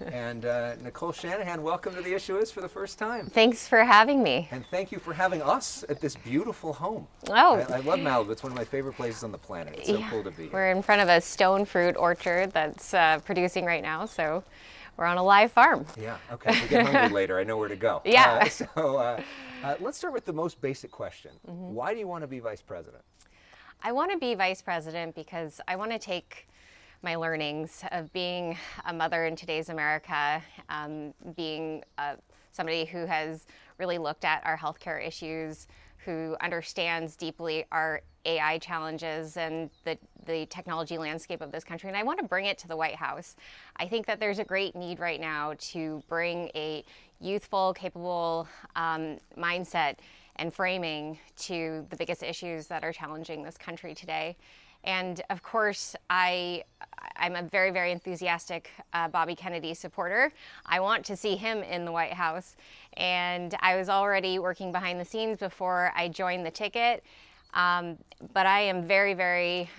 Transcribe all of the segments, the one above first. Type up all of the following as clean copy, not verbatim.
And Nicole Shanahan, welcome to The Issue Is for the first time. Thanks for having me. And thank you for having us at this beautiful home. Oh. I love Malibu. It's one of my favorite places on the planet. It's so cool to be here. We're in front of a stone fruit orchard that's producing right now, so we're on a live farm. Yeah, okay. If we get hungry later, I know where to go. Yeah. Let's start with the most basic question. Why do you want to be vice president? I want to be vice president because I want to take my learnings of being a mother in today's America, being somebody who has really looked at our healthcare issues, who understands deeply our AI challenges and the technology landscape of this country, and I want to bring it to the White House. I think that there's a great need right now to bring a youthful, capable mindset and framing to the biggest issues that are challenging this country today. And of course, I'm a very, very enthusiastic Bobby Kennedy supporter. I want to see him in the White House. And I was already working behind the scenes before I joined the ticket. But I am very, very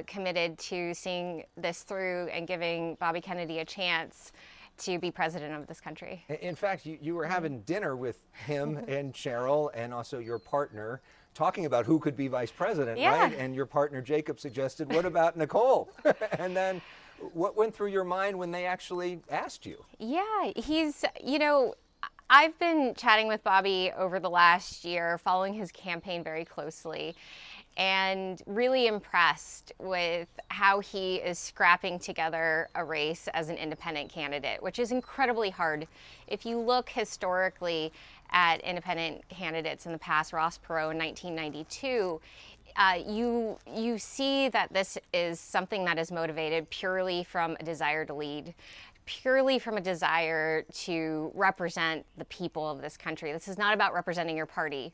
committed to seeing this through and giving Bobby Kennedy a chance to be president of this country. In fact, you were having dinner with him and Cheryl and also your partner, talking about who could be vice president, right? And your partner Jacob suggested, what about Nicole? And then what went through your mind when they actually asked you? Yeah, I've been chatting with Bobby over the last year, following his campaign very closely, and really impressed with how he is scrapping together a race as an independent candidate, which is incredibly hard. If you look historically at independent candidates in the past, Ross Perot in 1992, you see that this is something that is motivated purely from a desire to lead, purely from a desire to represent the people of this country. This is not about representing your party.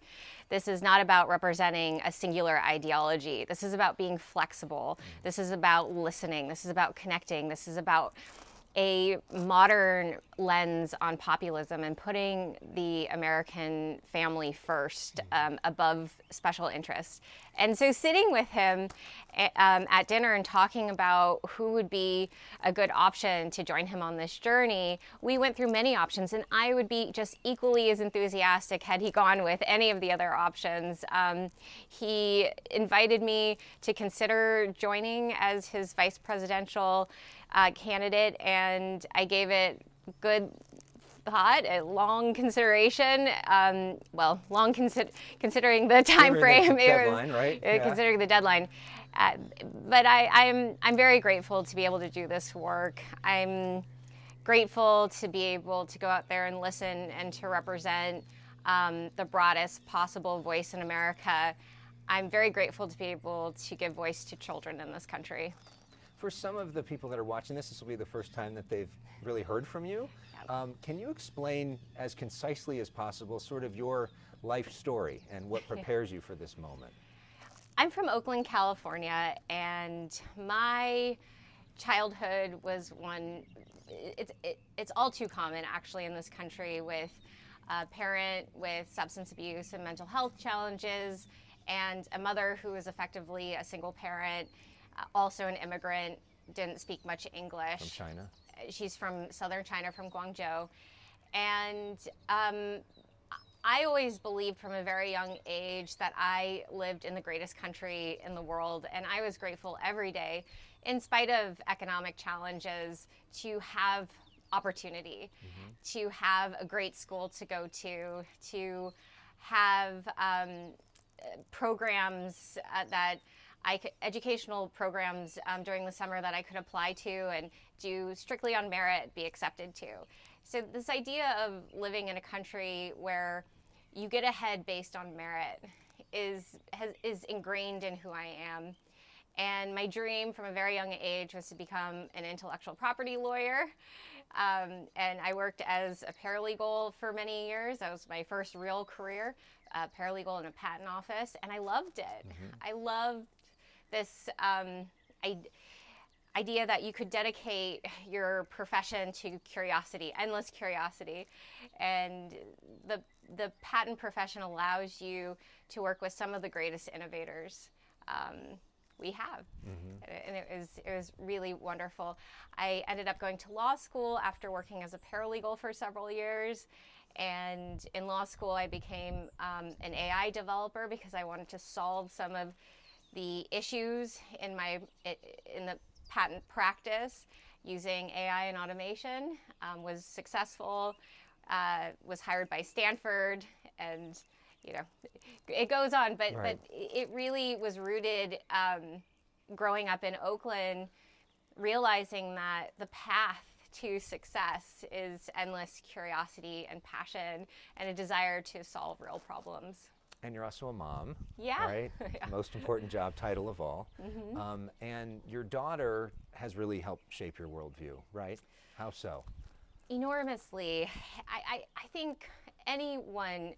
This is not about representing a singular ideology. This is about being flexible. This is about listening. This is about connecting. This is about a modern lens on populism and putting the American family first above special interests. And so sitting with him at dinner and talking about who would be a good option to join him on this journey, we went through many options, and I would be just equally as enthusiastic had he gone with any of the other options. He invited me to consider joining as his vice presidential candidate, and I gave it good thought, a long consideration. Considering the time frame, deadline, right? Considering the deadline. But I'm very grateful to be able to do this work. I'm grateful to be able to go out there and listen and to represent the broadest possible voice in America. I'm very grateful to be able to give voice to children in this country. For some of the people that are watching this will be the first time that they've really heard from you. Can you explain as concisely as possible sort of your life story and what prepares you for this moment? I'm from Oakland, California, and my childhood was one, it's all too common actually in this country, with a parent with substance abuse and mental health challenges, and a mother who was effectively a single parent, also an immigrant, didn't speak much English. From China? She's from southern China, from Guangzhou. And I always believed from a very young age that I lived in the greatest country in the world, and I was grateful every day, in spite of economic challenges, to have opportunity, to have a great school to go to have programs educational programs during the summer that I could apply to and do strictly on merit, be accepted to. So this idea of living in a country where you get ahead based on merit is ingrained in who I am. And my dream from a very young age was to become an intellectual property lawyer. And I worked as a paralegal for many years. That was my first real career, paralegal in a patent office, and I loved it. I loved this idea that you could dedicate your profession to curiosity, endless curiosity. And the patent profession allows you to work with some of the greatest innovators. we have. And it was really wonderful. I ended up going to law school after working as a paralegal for several years. And in law school, I became an AI developer because I wanted to solve some of the issues in the patent practice using AI and automation. Was successful, was hired by Stanford, and it goes on, but it really was rooted growing up in Oakland, realizing that the path to success is endless curiosity and passion and a desire to solve real problems. And you're also a mom, yeah. right? Yeah. Most important job title of all. And your daughter has really helped shape your worldview, right? How so? Enormously. I think anyone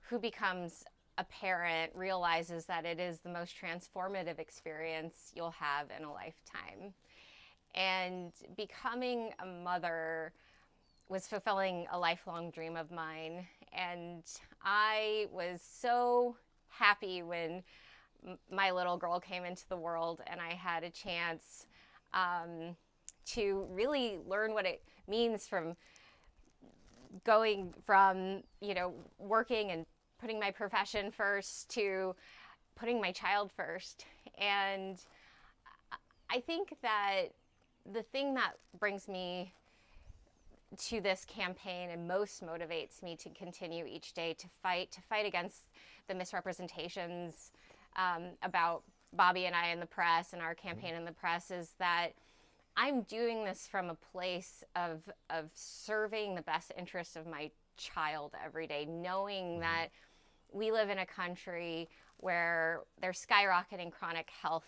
who becomes a parent realizes that it is the most transformative experience you'll have in a lifetime. And becoming a mother was fulfilling a lifelong dream of mine. And I was so happy when my little girl came into the world and I had a chance to really learn what it means from going from, working and putting my profession first to putting my child first. And I think that the thing that brings me to this campaign and most motivates me to continue each day to fight against the misrepresentations about Bobby and I in the press and our campaign in the press is that I'm doing this from a place of serving the best interest of my child every day, knowing that we live in a country where there's skyrocketing chronic health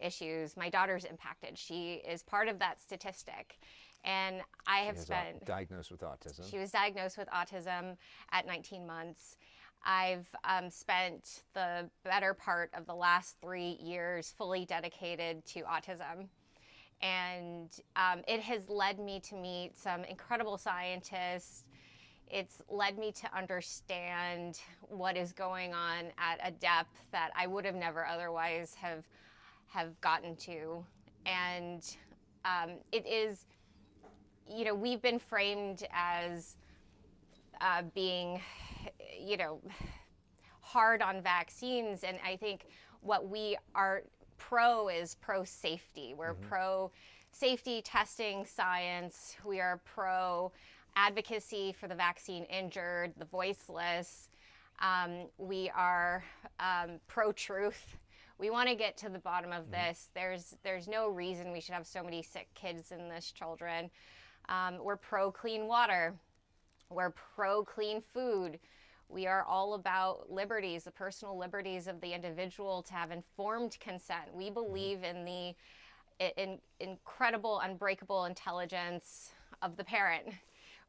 issues. My daughter's impacted. She is part of that statistic. And I have spent... diagnosed with autism. She was diagnosed with autism at 19 months. I've spent the better part of the last 3 years fully dedicated to autism. And it has led me to meet some incredible scientists. It's led me to understand what is going on at a depth that I would have never otherwise have gotten to. And it is, we've been framed as being, hard on vaccines. And I think what we are pro is pro safety. We're pro safety, testing, science. We are pro advocacy for the vaccine injured, the voiceless. We are pro truth. We want to get to the bottom of this. There's no reason we should have so many sick kids and this children. We're pro clean water. We're pro clean food. We are all about liberties, the personal liberties of the individual to have informed consent. We believe in the incredible, unbreakable intelligence of the parent.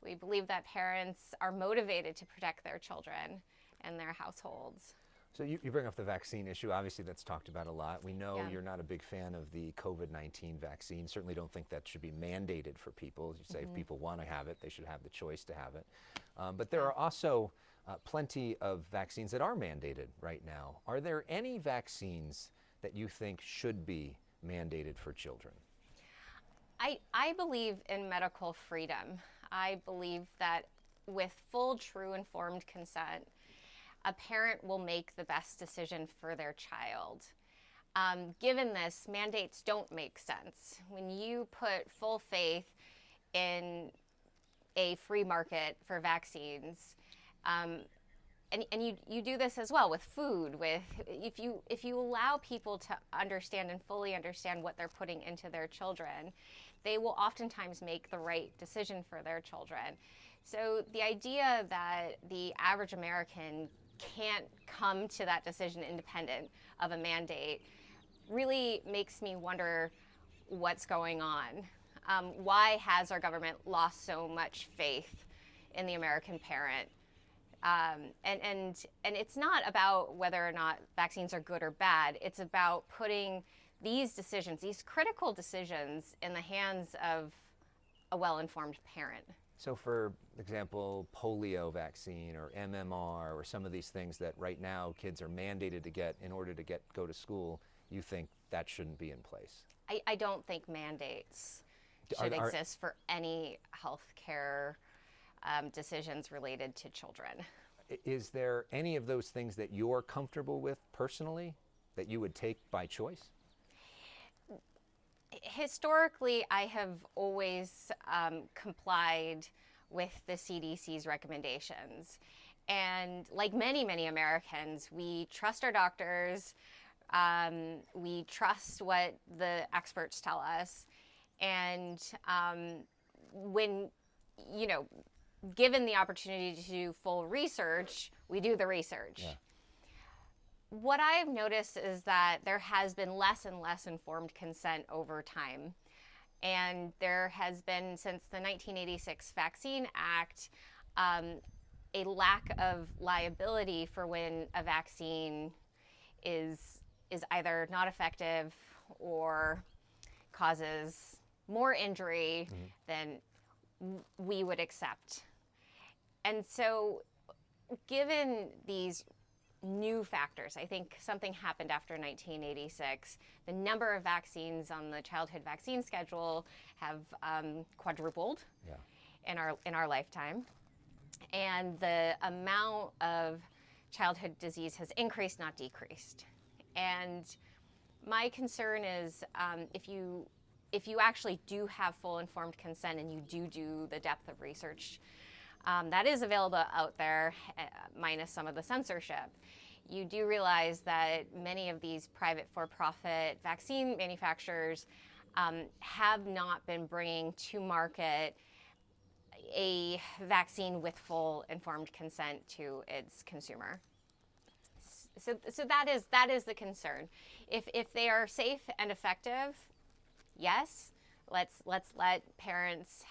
We believe that parents are motivated to protect their children and their households. So you bring up the vaccine issue. Obviously, that's talked about a lot. We know you're not a big fan of the COVID-19 vaccine. Certainly don't think that should be mandated for people. You say if people want to have it, they should have the choice to have it. But there are also plenty of vaccines that are mandated right now. Are there any vaccines that you think should be mandated for children? I believe in medical freedom. I believe that with full, true, informed consent, a parent will make the best decision for their child. Given this, mandates don't make sense. When you put full faith in a free market for vaccines, and you do this as well with food, if you allow people to understand and fully understand what they're putting into their children, they will oftentimes make the right decision for their children. So the idea that the average American can't come to that decision independent of a mandate really makes me wonder what's going on. Why has our government lost so much faith in the American parent? And it's not about whether or not vaccines are good or bad. It's about putting these decisions, these critical decisions, in the hands of a well-informed parent. So for example, polio vaccine or MMR or some of these things that right now kids are mandated to get in order to go to school, you think that shouldn't be in place? I don't think mandates should exist for any health care decisions related to children. Is there any of those things that you're comfortable with personally that you would take by choice? Historically, I have always complied with the CDC's recommendations. And like many, many Americans, we trust our doctors, we trust what the experts tell us. And when, given the opportunity to do full research, we do the research. Yeah. What I've noticed is that there has been less and less informed consent over time. And there has been, since the 1986 Vaccine Act, a lack of liability for when a vaccine is either not effective or causes more injury than we would accept. And so, given these new factors, I think something happened after 1986. The number of vaccines on the childhood vaccine schedule have quadrupled in our lifetime, and the amount of childhood disease has increased, not decreased. And my concern is if you actually do have full informed consent and you do the depth of research that is available out there, minus some of the censorship, you do realize that many of these private for-profit vaccine manufacturers have not been bringing to market a vaccine with full informed consent to its consumer. So that is the concern. If they are safe and effective, yes, let's let parents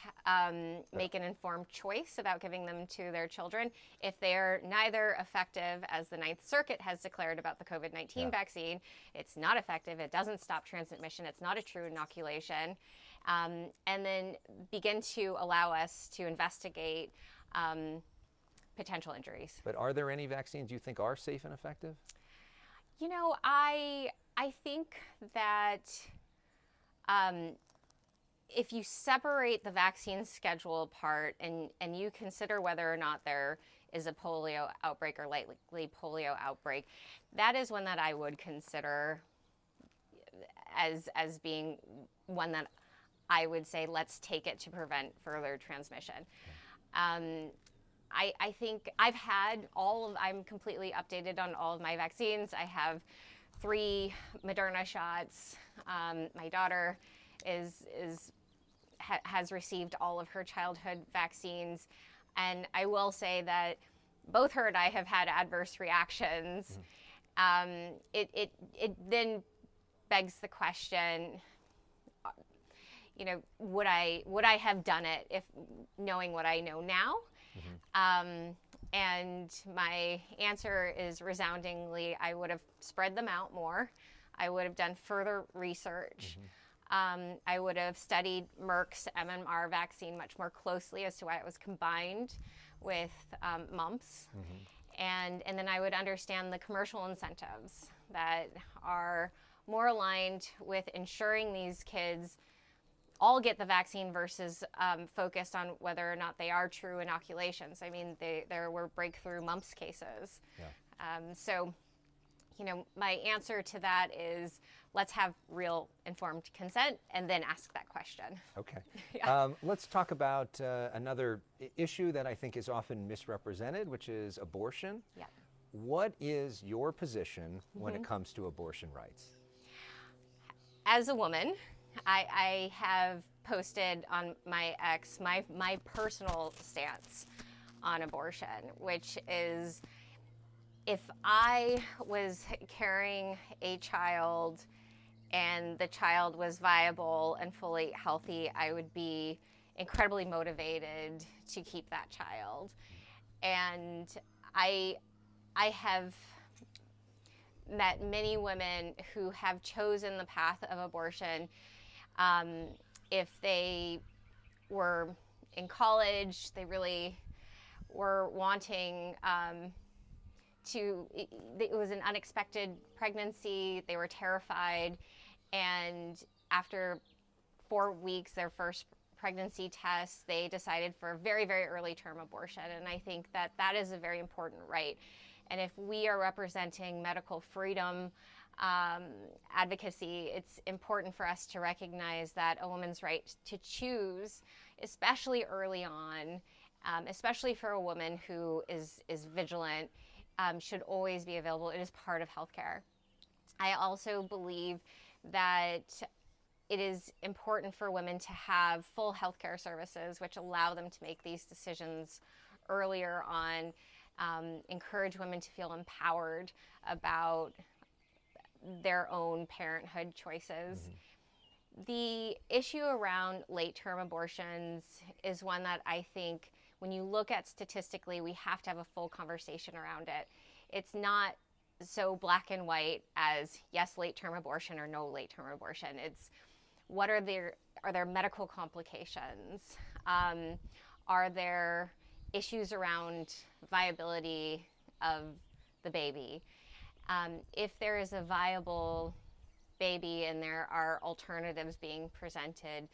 make an informed choice about giving them to their children. If they are neither effective, as the Ninth Circuit has declared about the COVID-19 vaccine, it's not effective, it doesn't stop transmission, it's not a true inoculation, and then begin to allow us to investigate potential injuries. But are there any vaccines you think are safe and effective? I think that if you separate the vaccine schedule apart and you consider whether or not there is a polio outbreak or likely polio outbreak, that is one that I would consider as being one that I would say let's take it to prevent further transmission. I think I'm completely updated on all of my vaccines. I have 3 Moderna shots. My daughter has received all of her childhood vaccines. And I will say that both her and I have had adverse reactions. It then begs the question, would I have done it if knowing what I know now? And my answer is resoundingly, I would have spread them out more. I would have done further research. I would have studied Merck's MMR vaccine much more closely as to why it was combined with mumps. And then I would understand the commercial incentives that are more aligned with ensuring these kids all get the vaccine versus focused on whether or not they are true inoculations. I mean, there were breakthrough mumps cases. So, my answer to that is let's have real informed consent and then ask that question. Okay. Let's talk about another issue that I think is often misrepresented, which is abortion. What is your position when it comes to abortion rights? As a woman, I have posted on my X my personal stance on abortion, which is if I was carrying a child and the child was viable and fully healthy, I would be incredibly motivated to keep that child. And I have met many women who have chosen the path of abortion if they were in college, they really were wanting it was an unexpected pregnancy. They were terrified. And after 4 weeks, their first pregnancy test, they decided for a very, very early term abortion. And I think that that is a very important right. And if we are representing medical freedom advocacy, it's important for us to recognize that a woman's right to choose, especially early on, especially for a woman who is vigilant, should always be available. It is part of healthcare. I also believe that it is important for women to have full healthcare services, which allow them to make these decisions earlier on, encourage women to feel empowered about their own parenthood choices. The issue around late-term abortions is one that I think when you look at statistically, we have to have a full conversation around it. It's not so black and white as yes, late-term abortion or no late-term abortion. It's what are there medical complications? Are there issues around viability of the baby? If there is a viable baby and there are alternatives being presented,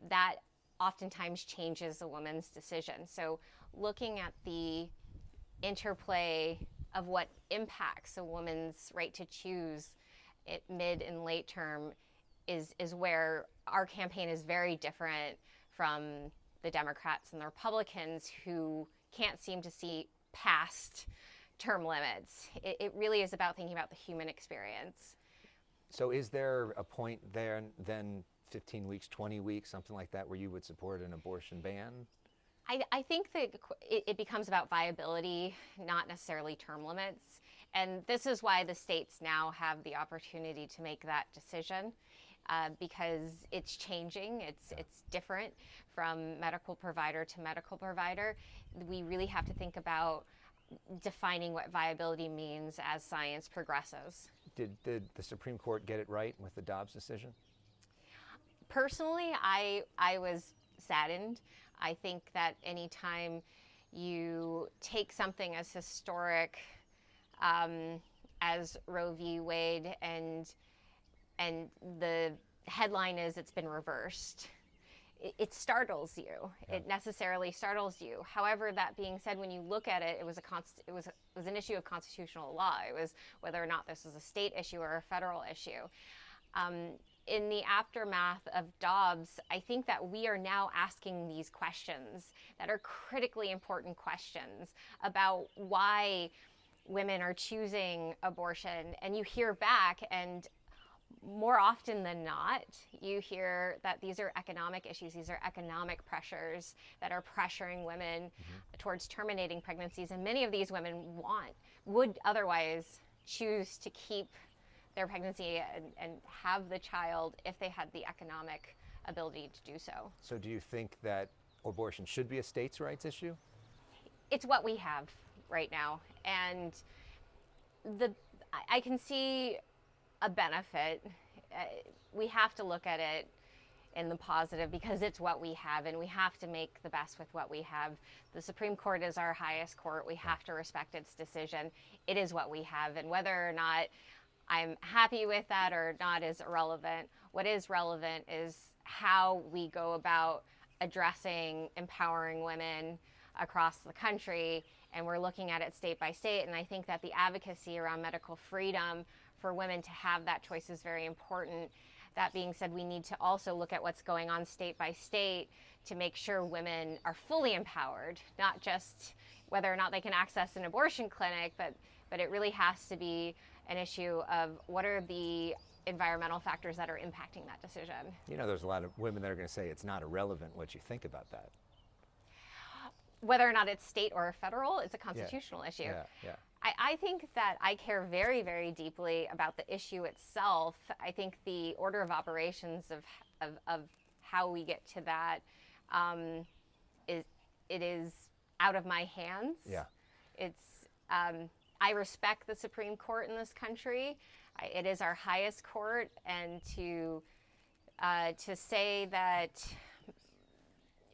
that oftentimes changes a woman's decision. So looking at the interplay of what impacts a woman's right to choose at mid and late term is where our campaign is very different from the Democrats and the Republicans who can't seem to see past term limits. It really is about thinking about the human experience. So is there a point there then 15 weeks, 20 weeks, something like that, where you would support an abortion ban? I think that it becomes about viability, not necessarily term limits. And this is why the states now have the opportunity to make that decision, because it's changing. It's different from medical provider to medical provider. We really have to think about defining what viability means as science progresses. Did the Supreme Court get it right with the Dobbs decision? Personally, I was saddened. I think that anytime you take something as historic as Roe v. Wade and the headline is it's been reversed, it startles you. Yeah. It necessarily startles you. However, that being said, when you look at it, it was an issue of constitutional law. It was whether or not this was a state issue or a federal issue. In the aftermath of Dobbs, I think that we are now asking these questions that are critically important questions about why women are choosing abortion. And you hear back, and more often than not, you hear that these are economic issues. These are economic pressures that are pressuring women towards terminating pregnancies. And many of these women would otherwise choose to keep their pregnancy and have the child if they had the economic ability to do so. So do you think that abortion should be a states' rights issue? It's what we have right now. And I can see a benefit. We have to look at it in the positive because it's what we have, and we have to make the best with what we have. The Supreme Court is our highest court. We have to respect its decision. It is what we have, and whether or not I'm happy with that or not is irrelevant. What is relevant is how we go about addressing empowering women across the country, and we're looking at it state by state. And I think that the advocacy around medical freedom for women to have that choice is very important. That being said, we need to also look at what's going on state by state to make sure women are fully empowered, not just whether or not they can access an abortion clinic, but it really has to be an issue of what are the environmental factors that are impacting that decision. You know, there's a lot of women that are going to say it's not irrelevant what you think about that. Whether or not it's state or federal, it's a constitutional issue. Yeah. I think that I care very, very deeply about the issue itself. I think the order of operations of how we get to that is out of my hands. Yeah. I respect the Supreme Court in this country. It is our highest court, and to say that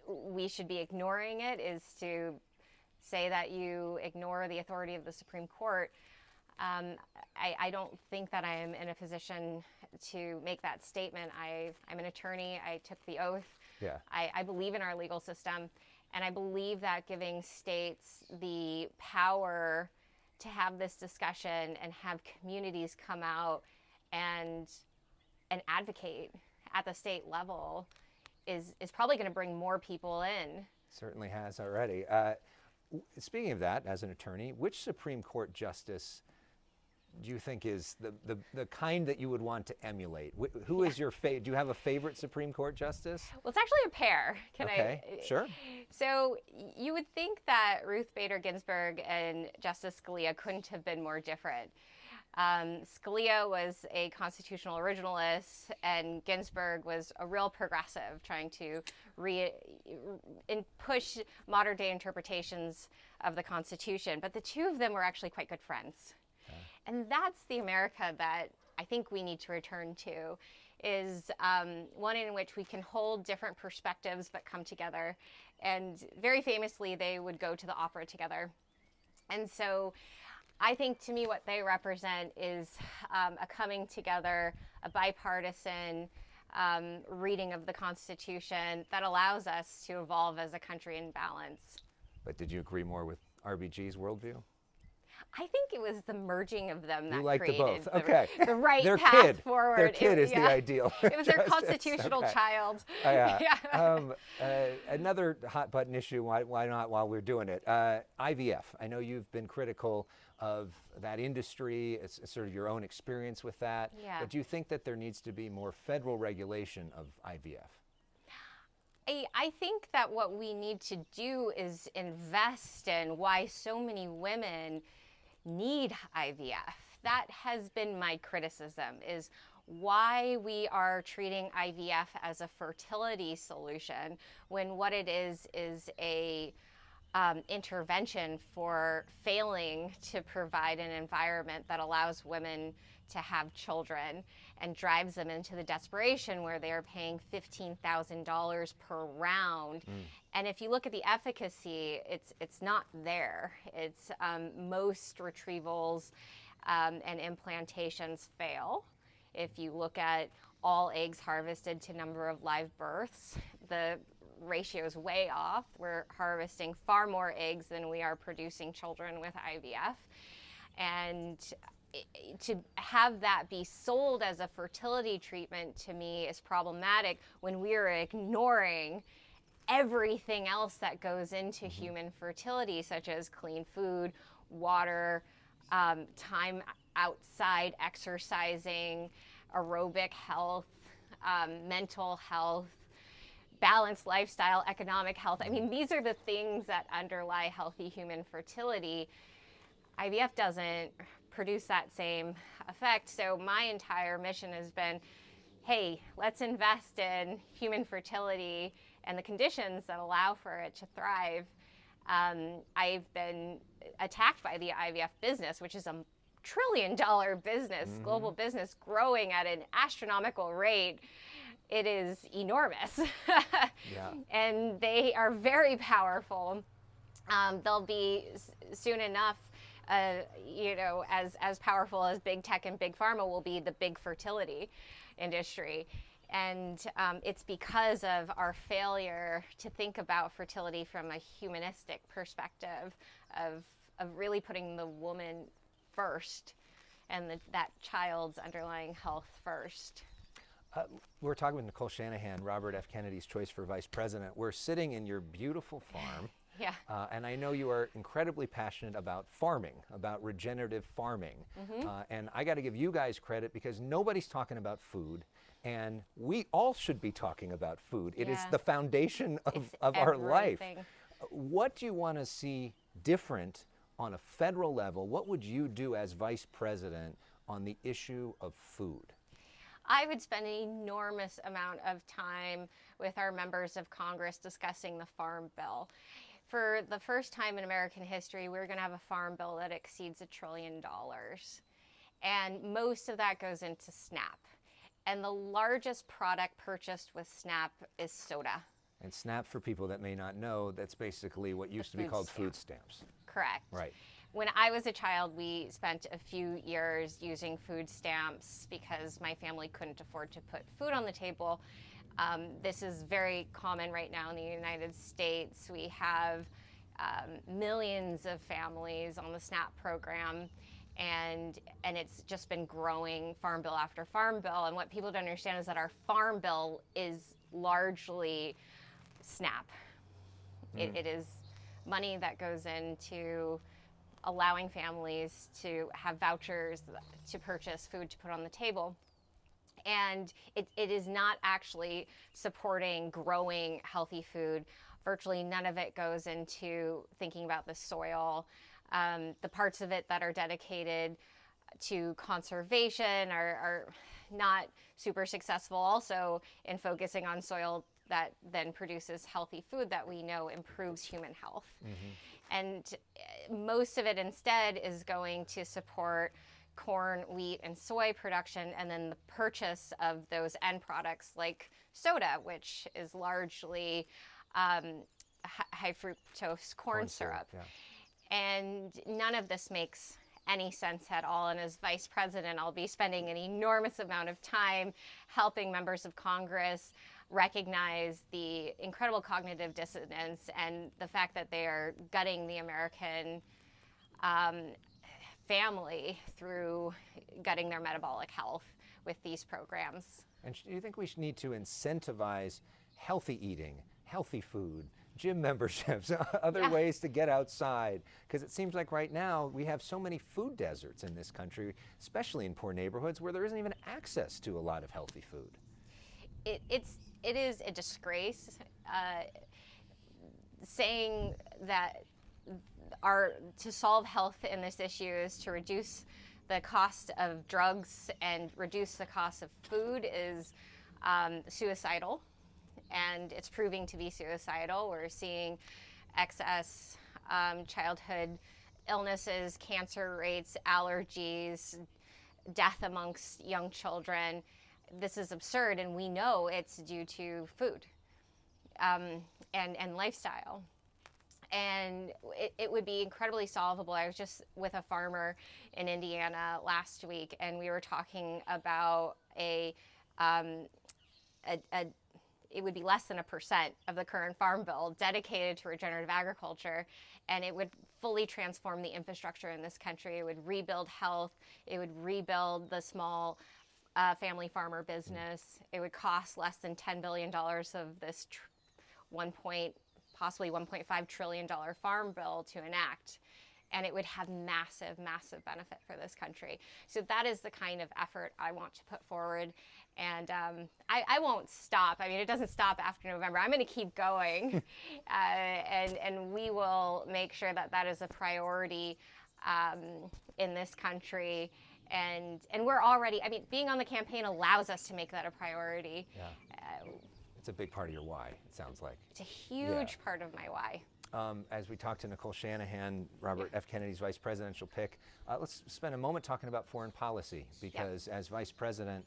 we should be ignoring it is to say that you ignore the authority of the Supreme Court, I don't think that I am in a position to make that statement. I'm an attorney. I took the oath. Yeah. I believe in our legal system, and I believe that giving states the power to have this discussion and have communities come out and advocate at the state level is probably going to bring more people in. Certainly has already. Speaking of that, as an attorney, which Supreme Court justice do you think is the kind that you would want to emulate? Who is your favorite? Do you have a favorite Supreme Court justice? Well, it's actually a pair. Okay, sure. So you would think that Ruth Bader Ginsburg and Justice Scalia couldn't have been more different. Scalia was a constitutional originalist, and Ginsburg was a real progressive, trying to push modern day interpretations of the Constitution. But the two of them were actually quite good friends. And that's the America that I think we need to return to, is one in which we can hold different perspectives but come together. And very famously, they would go to the opera together. And so I think, to me, what they represent is a coming together, a bipartisan reading of the Constitution that allows us to evolve as a country in balance. But did you agree more with RBG's worldview? I think it was the merging of them that you like created the both. Okay. the right their path kid. forward. Their kid is the ideal. It was their justice. constitutional Okay. child. Yeah. Another hot button issue, why not while we're doing it? IVF. I know you've been critical of that industry. It's sort of your own experience with that. Yeah. But do you think that there needs to be more federal regulation of IVF? I think that what we need to do is invest in why so many women need IVF. That has been my criticism, is why we are treating IVF as a fertility solution when what it is a intervention for failing to provide an environment that allows women to have children and drives them into the desperation where they are paying $15,000 per round. And if you look at the efficacy, it's not there. It's most retrievals and implantations fail. If you look at all eggs harvested to number of live births, the ratio is way off. We're harvesting far more eggs than we are producing children with IVF. And to have that be sold as a fertility treatment, to me, is problematic when we are ignoring everything else that goes into human fertility, such as clean food, water, time outside, exercising, aerobic health, mental health, balanced lifestyle, economic health. I mean, these are the things that underlie healthy human fertility. IVF doesn't produce that same effect. So my entire mission has been, hey, let's invest in human fertility and the conditions that allow for it to thrive. I've been attacked by the IVF business, which is a $1 trillion business, global business, growing at an astronomical rate. It is enormous. Yeah. And they are very powerful. They'll be soon enough, as powerful as big tech and big pharma will be the big fertility industry. And it's because of our failure to think about fertility from a humanistic perspective of really putting the woman first and that child's underlying health first. We're talking with Nicole Shanahan, Robert F. Kennedy's choice for vice president. We're sitting in your beautiful farm. Yeah. And I know you are incredibly passionate about farming, about regenerative farming. And I got to give you guys credit because nobody's talking about food. And we all should be talking about food. It is the foundation of our life. What do you want to see different on a federal level? What would you do as vice president on the issue of food? I would spend an enormous amount of time with our members of Congress discussing the Farm Bill. For the first time in American history, we're going to have a farm bill that exceeds $1 trillion. And most of that goes into SNAP. And the largest product purchased with SNAP is soda. And SNAP, for people that may not know, that's basically what used to be called food stamps. Correct. Right. When I was a child, we spent a few years using food stamps because my family couldn't afford to put food on the table. This is very common right now in the United States. We have millions of families on the SNAP program, and it's just been growing, farm bill after farm bill. And what people don't understand is that our farm bill is largely SNAP. It is money that goes into allowing families to have vouchers to purchase food to put on the table. And it is not actually supporting growing healthy food. Virtually none of it goes into thinking about the soil. The parts of it that are dedicated to conservation are not super successful also in focusing on soil that then produces healthy food that we know improves human health. And most of it instead is going to support corn, wheat, and soy production, and then the purchase of those end products like soda, which is largely high fructose corn syrup. Yeah. And none of this makes any sense at all. And as vice president, I'll be spending an enormous amount of time helping members of Congress recognize the incredible cognitive dissonance and the fact that they are gutting the American family through gutting their metabolic health with these programs. And do you think we need to incentivize healthy eating, healthy food, gym memberships, other ways to get outside? Because it seems like right now we have so many food deserts in this country, especially in poor neighborhoods where there isn't even access to a lot of healthy food. It is a disgrace saying that to solve health in this issue is to reduce the cost of drugs and reduce the cost of food is suicidal, and it's proving to be suicidal. We're seeing excess childhood illnesses, cancer rates, allergies, death amongst young children. This is absurd, and we know it's due to food and lifestyle. And it would be incredibly solvable. I was just with a farmer in Indiana last week, and we were talking about it would be less than 1% of the current farm bill dedicated to regenerative agriculture, and it would fully transform the infrastructure in this country. It would rebuild health. It would rebuild the small family farmer business. It would cost less than $10 billion of this possibly $1.5 trillion farm bill to enact. And it would have massive, massive benefit for this country. So that is the kind of effort I want to put forward. And I won't stop. I mean, it doesn't stop after November. I'm going to keep going. And we will make sure that that is a priority in this country. And we're already, I mean, being on the campaign allows us to make that a priority. Yeah. It's a big part of your why, it sounds like. It's a huge part of my why. As we talk to Nicole Shanahan, Robert F. Kennedy's vice presidential pick, let's spend a moment talking about foreign policy, because as vice president,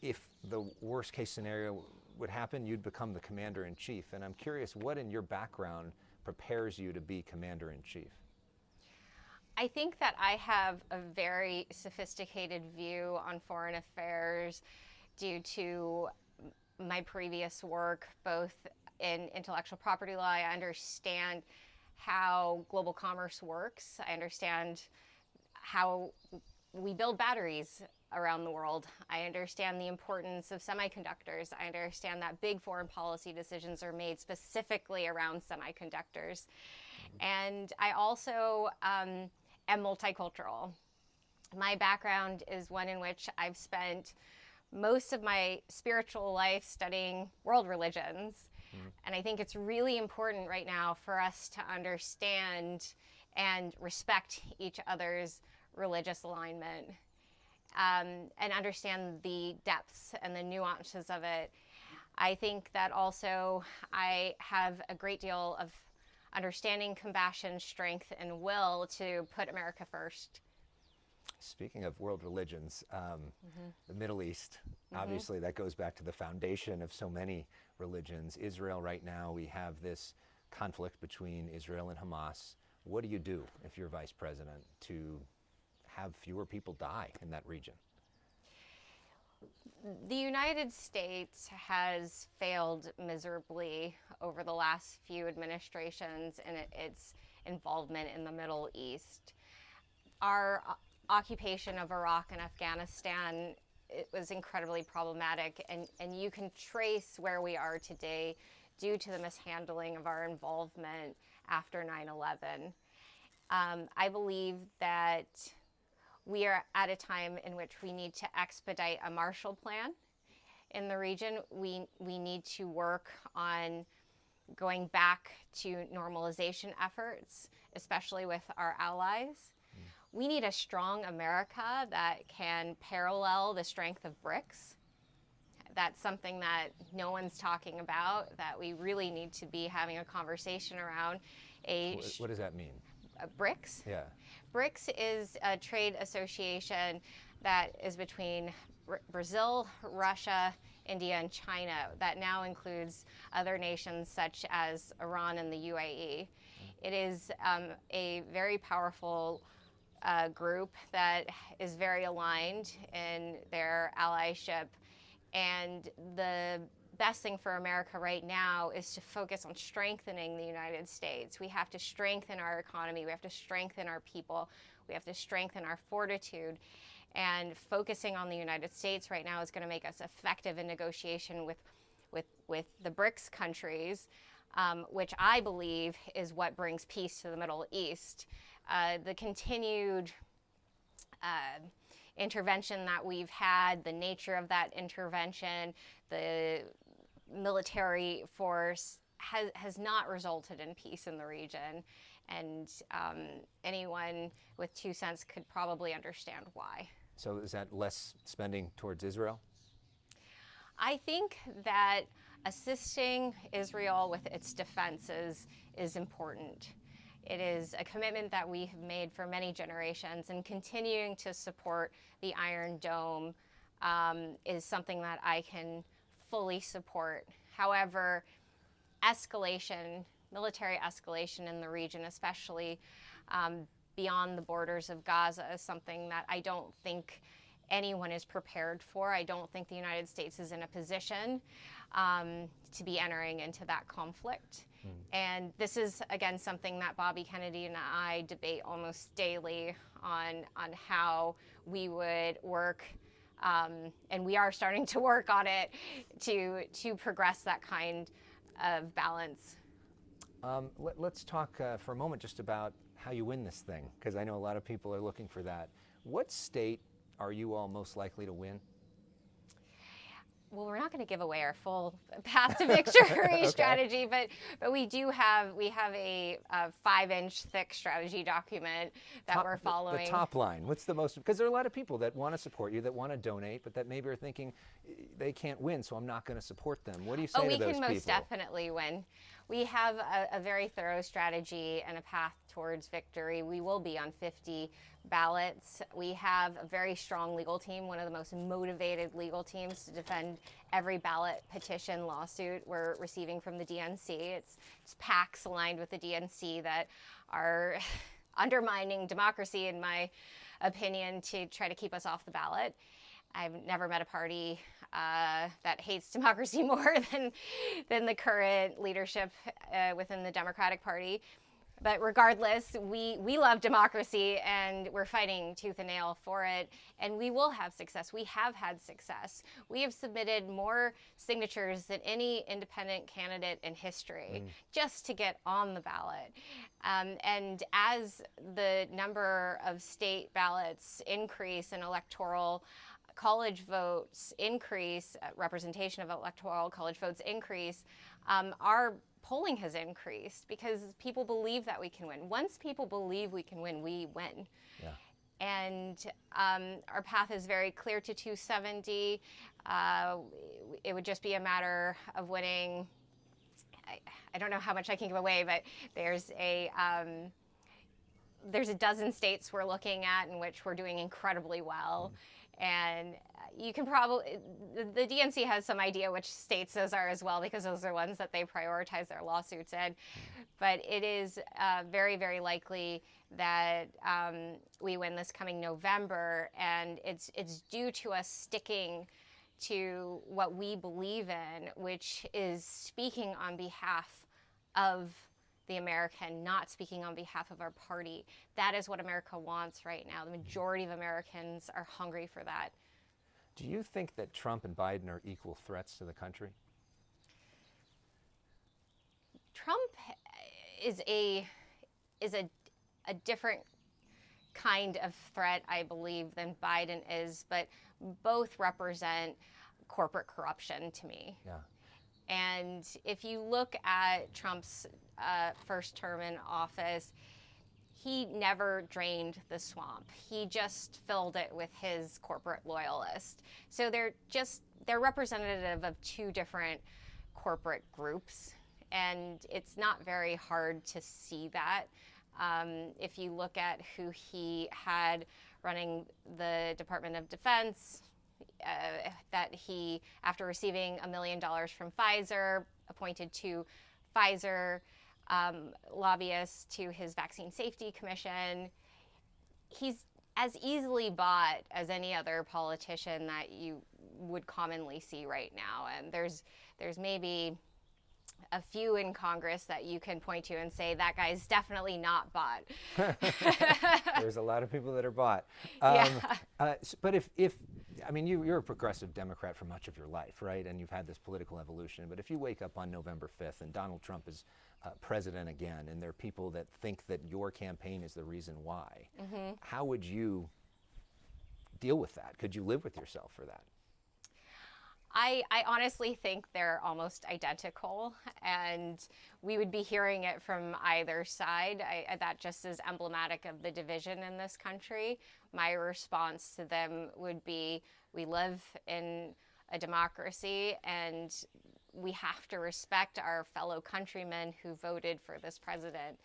if the worst case scenario would happen, you'd become the commander-in-chief. And I'm curious, what in your background prepares you to be commander-in-chief? I think that I have a very sophisticated view on foreign affairs due to my previous work, both in intellectual property law. I understand how global commerce works. I understand how we build batteries around the world. I understand the importance of semiconductors. I understand that big foreign policy decisions are made specifically around semiconductors. And I also am multicultural. My background is one in which I've spent most of my spiritual life studying world religions. And I think it's really important right now for us to understand and respect each other's religious alignment, and understand the depths and the nuances of it. I think that also I have a great deal of understanding, compassion, strength, and will to put America first. Speaking of world religions, the Middle East, obviously that goes back to the foundation of so many religions. Israel right now, we have this conflict between Israel and Hamas. What do you do if you're vice president to have fewer people die in that region? The United States has failed miserably over the last few administrations in its involvement in the Middle East. Our occupation of Iraq and Afghanistan, it was incredibly problematic, and you can trace where we are today due to the mishandling of our involvement after 9/11. I believe that we are at a time in which we need to expedite a Marshall Plan in the region. We need to work on going back to normalization efforts, especially with our allies. We need a strong America that can parallel the strength of BRICS. That's something that no one's talking about, that we really need to be having a conversation around. What does that mean? BRICS? Yeah. BRICS is a trade association that is between Brazil, Russia, India, and China that now includes other nations such as Iran and the UAE. It is a very powerful group that is very aligned in their allyship, and the best thing for America right now is to focus on strengthening the United States. We have to strengthen our economy. We have to strengthen our people. We have to strengthen our fortitude. And focusing on the United States right now is going to make us effective in negotiation with the BRICS countries, which I believe is what brings peace to the Middle East. The continued intervention that we've had, the nature of that intervention, the military force has not resulted in peace in the region, and anyone with 2 cents could probably understand why. So is that less spending towards Israel? I think that assisting Israel with its defenses is important. It is a commitment that we have made for many generations, and continuing to support the Iron Dome is something that I can fully support. However, military escalation in the region, especially beyond the borders of Gaza, is something that I don't think anyone is prepared for. I don't think the United States is in a position to be entering into that conflict. And this is, again, something that Bobby Kennedy and I debate almost daily on how we would work, and we are starting to work on it to progress that kind of balance. Let's talk for a moment just about how you win this thing, because I know a lot of people are looking for that. What state are you all most likely to win? Well, we're not going to give away our full path to victory strategy, but we have a 5-inch thick strategy document that we're following. The top line. What's the most? Because there are a lot of people that want to support you, that want to donate, but that maybe are thinking they can't win, so I'm not going to support them. What do you say to those people? We can most definitely win. We have a very thorough strategy and a path towards victory. We will be on 50 ballots. We have a very strong legal team, one of the most motivated legal teams to defend every ballot, petition, lawsuit we're receiving from the DNC. It's PACs aligned with the DNC that are undermining democracy, in my opinion, to try to keep us off the ballot. I've never met a party that hates democracy more than the current leadership within the Democratic Party. But regardless, we love democracy, and we're fighting tooth and nail for it, and we will have success. We have had success. We have submitted more signatures than any independent candidate in history just to get on the ballot. And as the number of state ballots increase and electoral college votes increase, representation of electoral college votes increase, our polling has increased because people believe that we can win. Once people believe we can win, we win. Yeah. And our path is very clear to 270. It would just be a matter of winning. I don't know how much I can give away, but there's a there's a dozen states we're looking at in which we're doing incredibly well. And you can probably, the DNC has some idea which states those are as well, because those are ones that they prioritize their lawsuits in. But it is very, very likely that we win this coming November, and it's due to us sticking to what we believe in, which is speaking on behalf of the American, not speaking on behalf of our party. That is what America wants right now. The majority of Americans are hungry for that. Do you think that Trump and Biden are equal threats to the country? Trump is a different kind of threat, I believe, than Biden is, but both represent corporate corruption to me. Yeah. And if you look at Trump's first term in office, he never drained the swamp. He just filled it with his corporate loyalists. So they're representative of two different corporate groups, and it's not very hard to see that. If you look at who he had running the Department of Defense, that he, after receiving $1 million from Pfizer, appointed two Pfizer lobbyists to his Vaccine Safety Commission. He's as easily bought as any other politician that you would commonly see right now. And there's maybe a few in Congress that you can point to and say that guy's definitely not bought. There's a lot of people that are bought. But if I mean, you're a progressive Democrat for much of your life, right? And you've had this political evolution. But if you wake up on November 5th and Donald Trump is president again, and there are people that think that your campaign is the reason why, how would you deal with that? Could you live with yourself for that? I honestly think they're almost identical, and we would be hearing it from either side. That just is emblematic of the division in this country. My response to them would be, we live in a democracy, and we have to respect our fellow countrymen who voted for this president.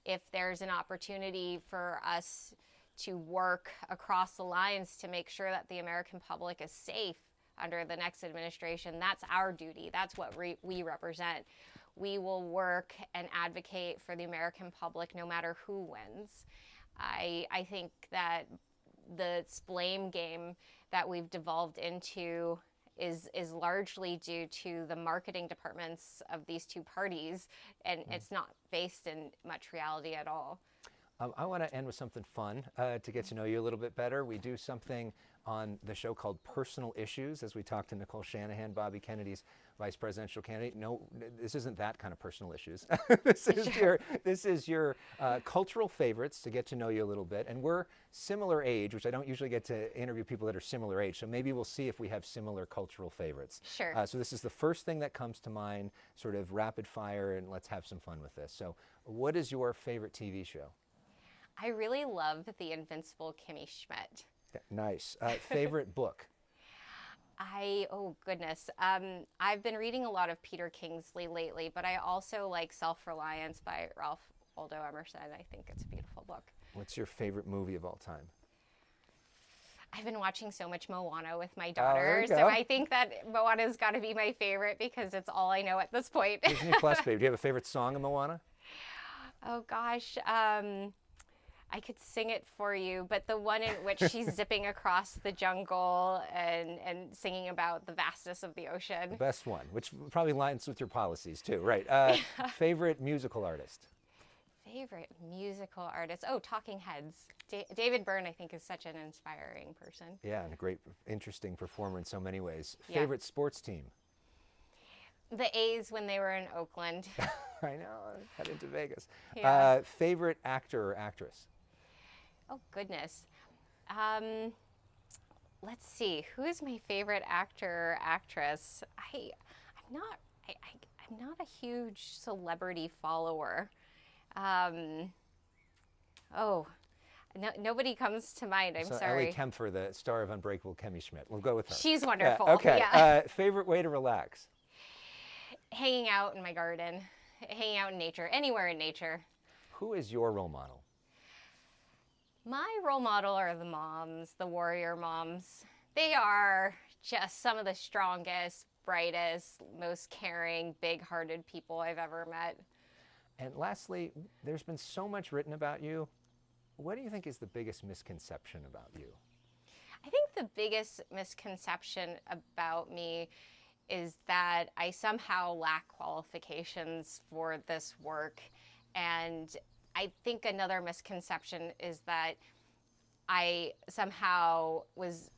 If there's an opportunity for us to work across the lines to make sure that the American public is safe under the next administration, that's our duty. That's what we represent. We will work and advocate for the American public no matter who wins. I think that the blame game that we've devolved into is largely due to the marketing departments of these two parties, and it's not based in much reality at all. I want to end with something fun to get to know you a little bit better. We do something on the show called Personal Issues, as we talk to Nicole Shanahan, Bobby Kennedy's vice presidential candidate. No, this isn't that kind of personal issues. This is your cultural favorites, to get to know you a little bit. And we're similar age, which I don't usually get to interview people that are similar age. So maybe we'll see if we have similar cultural favorites. Sure. So this is the first thing that comes to mind, sort of rapid fire, and let's have some fun with this. So what is your favorite TV show? I really love The Invincible Kimmy Schmidt. Nice. Favorite book? Oh goodness. I've been reading a lot of Peter Kingsley lately, but I also like Self-Reliance by Ralph Waldo Emerson. I think it's a beautiful book. What's your favorite movie of all time? I've been watching so much Moana with my daughter, so I think that Moana's got to be my favorite because it's all I know at this point. Disney Plus, babe. Do you have a favorite song of Moana? Oh gosh. I could sing it for you, but the one in which she's zipping across the jungle and singing about the vastness of the ocean. The best one, which probably lines with your policies too, right? Favorite musical artist? Favorite musical artist? Oh, Talking Heads. David Byrne, I think, is such an inspiring person. Yeah, and a great, interesting performer in so many ways. Yeah. Favorite sports team? The A's when they were in Oakland. I know, head into Vegas. Yeah. Favorite actor or actress? Oh, goodness. Let's see. Who is my favorite actor or actress? I'm not a huge celebrity follower. Nobody comes to mind. I'm sorry. Ellie Kempfer, the star of Unbreakable Kimmy Schmidt. We'll go with her. She's wonderful. Okay. Yeah. Favorite way to relax? Hanging out in my garden, hanging out in nature, anywhere in nature. Who is your role model? My role model are the moms, the warrior moms. They are just some of the strongest, brightest, most caring, big-hearted people I've ever met. And lastly, there's been so much written about you. What do you think is the biggest misconception about you? I think the biggest misconception about me is that I somehow lack qualifications for this work. And I think another misconception is that I somehow was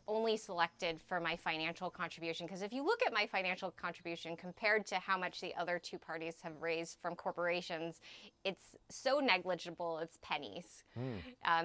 only selected for my financial contribution. Because if you look at my financial contribution compared to how much the other two parties have raised from corporations, it's so negligible, it's pennies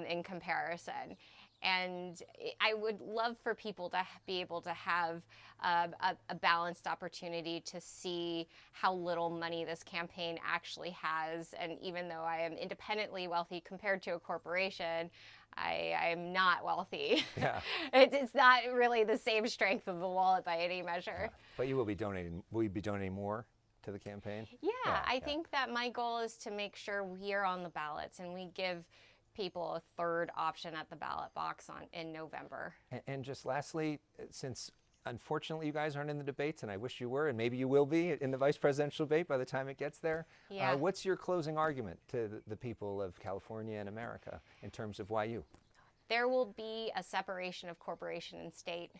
in comparison. And I would love for people to be able to have a balanced opportunity to see how little money this campaign actually has. And even though I am independently wealthy compared to a corporation, I am not wealthy. Yeah. It's not really the same strength of the wallet by any measure. But you will be donating. Will you be donating more to the campaign? Yeah, I think that my goal is to make sure we are on the ballots and we give people a third option at the ballot box in November. And just lastly, since unfortunately you guys aren't in the debates, and I wish you were, and maybe you will be in the vice presidential debate by the time it gets there, what's your closing argument to the people of California and America in terms of why you? There will be a separation of corporation and state.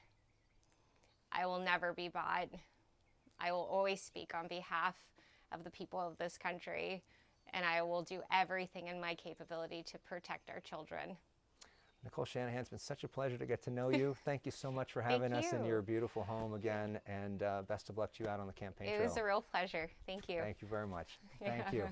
I will never be bought. I will always speak on behalf of the people of this country, and I will do everything in my capability to protect our children. Nicole Shanahan, it's been such a pleasure to get to know you. Thank you so much for having us in your beautiful home again, and best of luck to you out on the campaign trail. It was a real pleasure. Thank you. Thank you very much. Thank you.